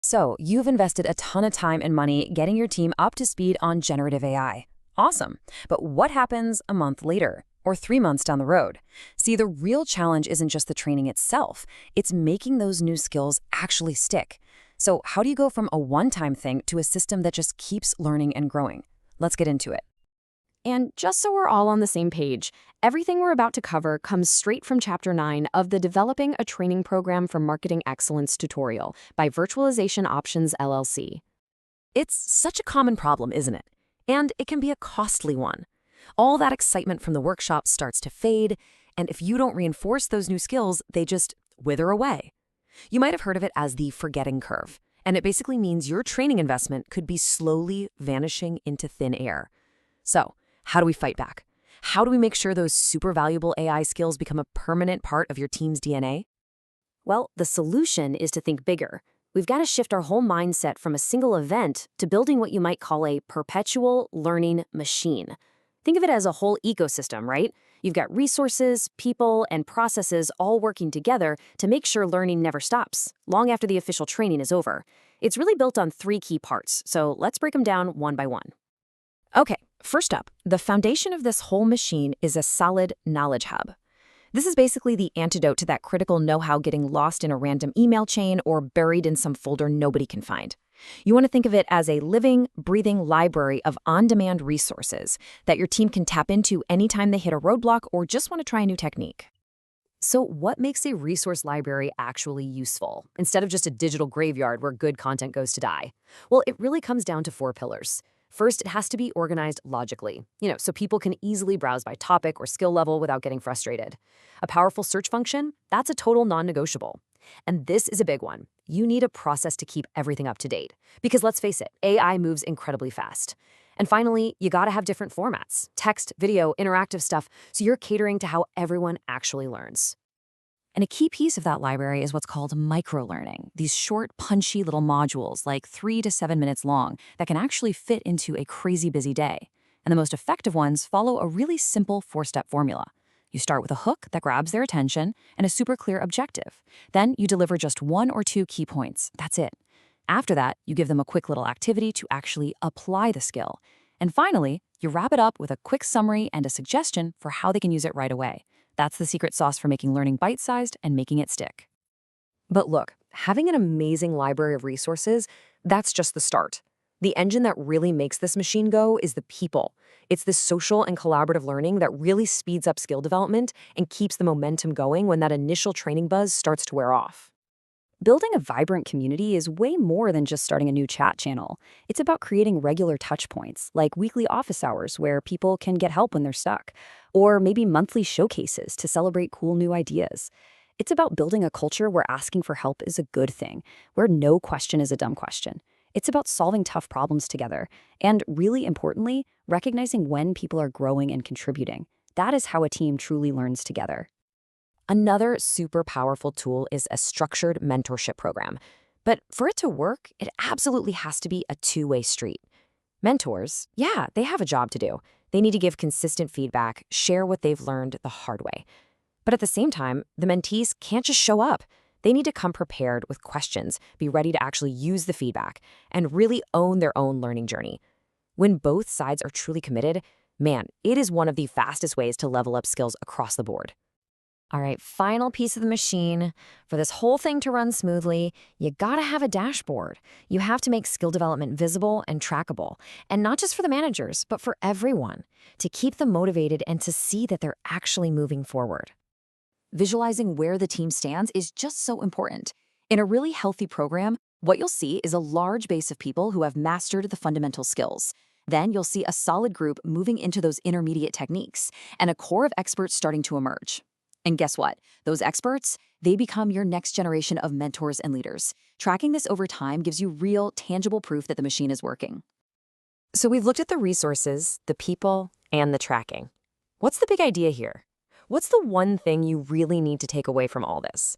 So, you've invested a ton of time and money getting your team up to speed on generative AI. Awesome. But what happens a month later or 3 months down the road? See, the real challenge isn't just the training itself, it's making those new skills actually stick. So, how do you go from a one-time thing to a system that just keeps learning and growing? Let's get into it. And just so we're all on the same page, everything we're about to cover comes straight from Chapter 9 of the Developing a Training Program for Marketing Excellence tutorial by Virtualization Options LLC. It's such a common problem, isn't it? And it can be a costly one. All that excitement from the workshop starts to fade, and if you don't reinforce those new skills, they just wither away. You might have heard of it as the forgetting curve, and it basically means your training investment could be slowly vanishing into thin air. So, how do we fight back? How do we make sure those super valuable AI skills become a permanent part of your team's DNA? Well, the solution is to think bigger. We've got to shift our whole mindset from a single event to building what you might call a perpetual learning machine. Think of it as a whole ecosystem, right? You've got resources, people, and processes all working together to make sure learning never stops, long after the official training is over. It's really built on 3 key parts, so let's break them down one by one. Okay, first up, the foundation of this whole machine is a solid knowledge hub. This is basically the antidote to that critical know-how getting lost in a random email chain or buried in some folder nobody can find. You want to think of it as a living, breathing library of on-demand resources that your team can tap into anytime they hit a roadblock or just want to try a new technique. So what makes a resource library actually useful, instead of just a digital graveyard where good content goes to die? Well, it really comes down to 4 pillars. First, it has to be organized logically, so people can easily browse by topic or skill level without getting frustrated. A powerful search function, that's a total non-negotiable. And this is a big one. You need a process to keep everything up to date. Because let's face it, AI moves incredibly fast. And finally, you gotta have different formats, text, video, interactive stuff, so you're catering to how everyone actually learns. And a key piece of that library is what's called microlearning, these short, punchy little modules like 3 to 7 minutes long that can actually fit into a crazy busy day. And the most effective ones follow a really simple 4-step formula. You start with a hook that grabs their attention and a super clear objective. Then you deliver just 1 or 2 key points. That's it. After that, you give them a quick little activity to actually apply the skill. And finally, you wrap it up with a quick summary and a suggestion for how they can use it right away. That's the secret sauce for making learning bite-sized and making it stick. But look, having an amazing library of resources, that's just the start. The engine that really makes this machine go is the people. It's this social and collaborative learning that really speeds up skill development and keeps the momentum going when that initial training buzz starts to wear off. Building a vibrant community is way more than just starting a new chat channel. It's about creating regular touch points, like weekly office hours where people can get help when they're stuck, or maybe monthly showcases to celebrate cool new ideas. It's about building a culture where asking for help is a good thing, where no question is a dumb question. It's about solving tough problems together, and really importantly, recognizing when people are growing and contributing. That is how a team truly learns together. Another super powerful tool is a structured mentorship program. But for it to work, it absolutely has to be a two-way street. Mentors, yeah, they have a job to do. They need to give consistent feedback, share what they've learned the hard way. But at the same time, the mentees can't just show up. They need to come prepared with questions, be ready to actually use the feedback, and really own their own learning journey. When both sides are truly committed, man, it is one of the fastest ways to level up skills across the board. All right, final piece of the machine. For this whole thing to run smoothly, you gotta have a dashboard. You have to make skill development visible and trackable. And not just for the managers, but for everyone, to keep them motivated and to see that they're actually moving forward. Visualizing where the team stands is just so important. In a really healthy program, what you'll see is a large base of people who have mastered the fundamental skills. Then you'll see a solid group moving into those intermediate techniques, and a core of experts starting to emerge. And guess what? Those experts, they become your next generation of mentors and leaders. Tracking this over time gives you real, tangible proof that the machine is working. So we've looked at the resources, the people, and the tracking. What's the big idea here? What's the one thing you really need to take away from all this?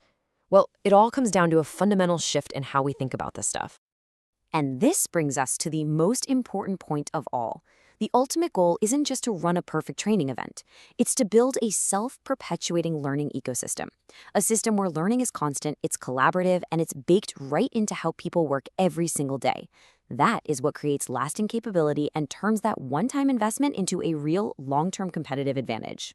Well, it all comes down to a fundamental shift in how we think about this stuff. And this brings us to the most important point of all, The ultimate goal isn't just to run a perfect training event. It's to build a self-perpetuating learning ecosystem. A system where learning is constant, it's collaborative, and it's baked right into how people work every single day. That is what creates lasting capability and turns that one-time investment into a real long-term competitive advantage.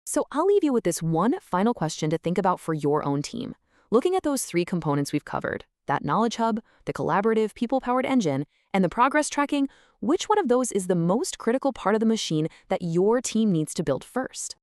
So I'll leave you with this one final question to think about for your own team. Looking at those three components we've covered, that knowledge hub, the collaborative people-powered engine, and the progress tracking, which one of those is the most critical part of the machine that your team needs to build first?